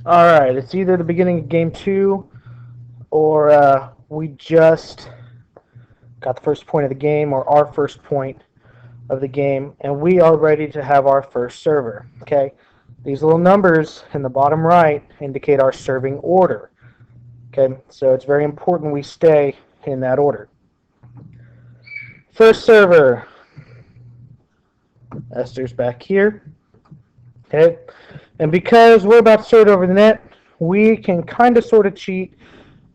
All right, it's either the beginning of game two or we just got the first point of the game or our first point of the game, and we are ready to have our first server. Okay, these little numbers in the bottom right indicate our serving order. Okay, so it's very important we stay in that order. First server, Esther's back here. Okay, and because we're about to start over the net, we can kind of sort of cheat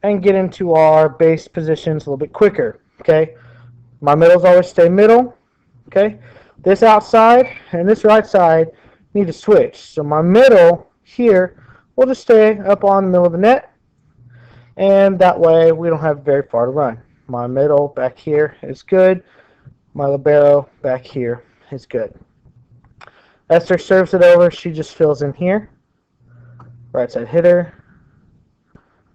and get into our base positions a little bit quicker. Okay, my middles always stay middle. Okay, this outside and this right side need to switch. So my middle here will just stay up on the middle of the net, and that way we don't have very far to run. My middle back here is good. My libero back here is good. Esther serves it over. She just fills in here. Right side hitter,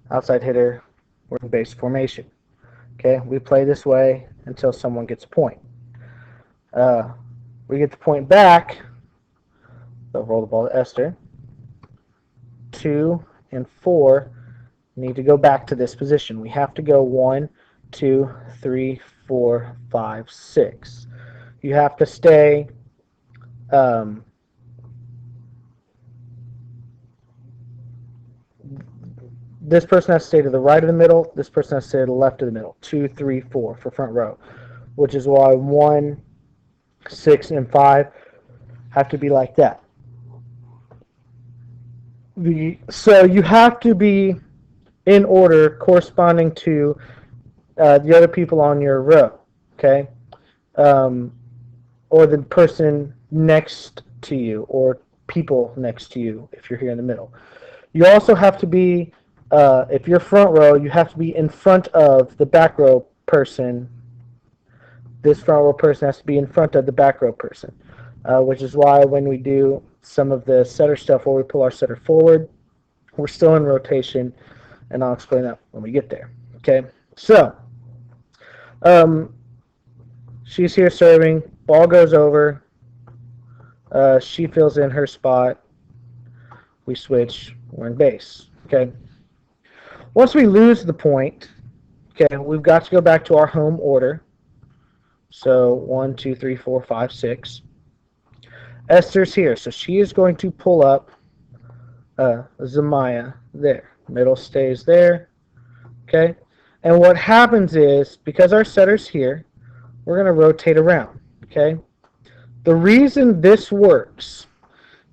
outside hitter. We're in base formation. Okay, we play this way until someone gets a point. We get the point back. So roll the ball to Esther. 2 and 4 need to go back to this position. We have to go 1, 2, 3, 4, 5, 6. You have to stay this person has to stay to the right of the middle. This person has to stay to the left of the middle. 2, 3, 4 for front row, which is why 1, 6, and 5 have to be like that. So you have to be in order corresponding to the other people on your row, okay? Or the person next to you, or people next to you if you're here in the middle. You also have to be, if you're front row, you have to be in front of the back row person. This front row person has to be in front of the back row person, which is why when we do some of the setter stuff where we pull our setter forward, we're still in rotation, and I'll explain that when we get there. Okay, so she's here serving, ball goes over, she fills in her spot, we switch, we're in base. Okay, once we lose the point, okay, we've got to go back to our home order. So 1, 2, 3, 4, 5, 6. Esther's here, so she is going to pull up Zamaya there. Middle stays there. Okay, and what happens is, because our setter's here, we're going to rotate around. Okay, the reason this works,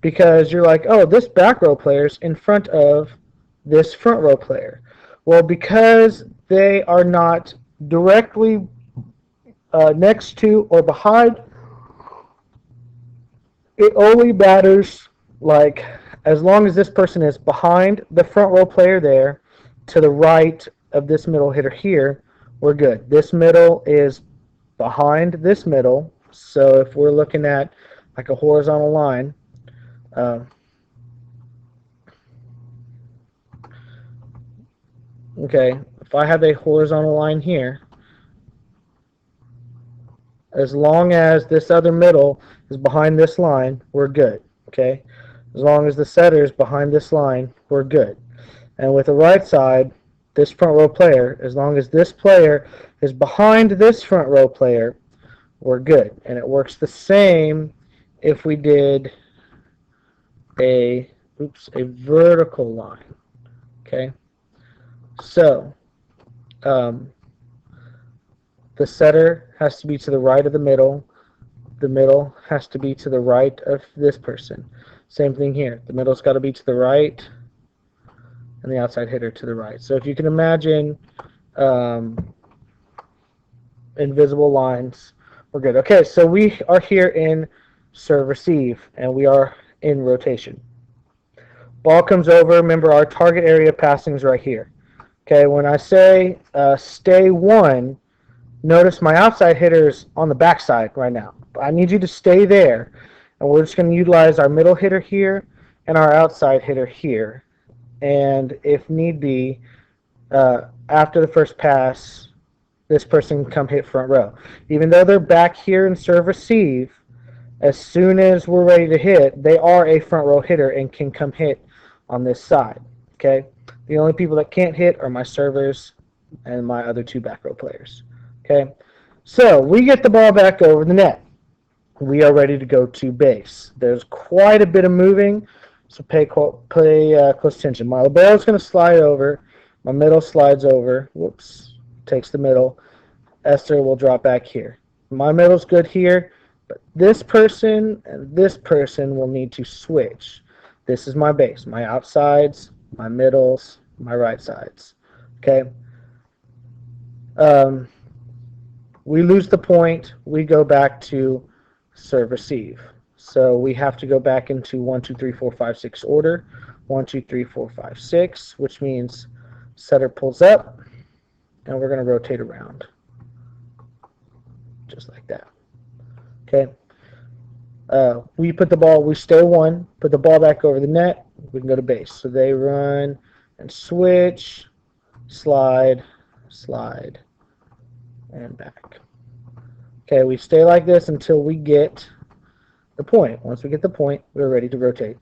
because you're like, oh, this back row player's in front of this front row player. Well, because they are not directly next to or behind, it only matters, like, as long as this person is behind the front row player there, to the right of this middle hitter here, we're good. This middle is behind this middle, so if we're looking at like a horizontal line, okay, if I have a horizontal line here, as long as this other middle is behind this line, we're good. Okay, as long as the setter is behind this line, we're good. And with the right side, this front row player, as long as this player is behind this front row player, we're good. And it works the same if we did a vertical line. Okay, so the setter has to be to the right of the middle. The middle has to be to the right of this person. Same thing here. The middle's got to be to the right, and the outside hitter to the right. So if you can imagine invisible lines, we're good. Okay, so we are here in serve receive, and we are in rotation. Ball comes over. Remember, our target area passing is right here. Okay, when I say stay 1, notice my outside hitter is on the backside right now. I need you to stay there, and we're just going to utilize our middle hitter here and our outside hitter here. And if need be, after the first pass, this person can come hit front row. Even though they're back here in serve receive, as soon as we're ready to hit, they are a front row hitter and can come hit on this side. Okay, the only people that can't hit are my servers and my other two back row players. Okay, so we get the ball back over the net. We are ready to go to base. There's quite a bit of moving, so pay close attention. My libero is going to slide over. My middle slides over. Whoops, takes the middle. Esther will drop back here. My middle's good here, but this person and this person will need to switch. This is my base, my outsides, my middles, my right sides. Okay. We lose the point. We go back to serve receive. So we have to go back into 1, 2, 3, 4, 5, 6 order. 1, 2, 3, 4, 5, 6, which means setter pulls up, and we're going to rotate around. Just like that. Okay. We stay 1, put the ball back over the net, we can go to base. So they run and switch, slide, slide, and back. Okay, we stay like this until we get the point. Once we get the point, we're ready to rotate.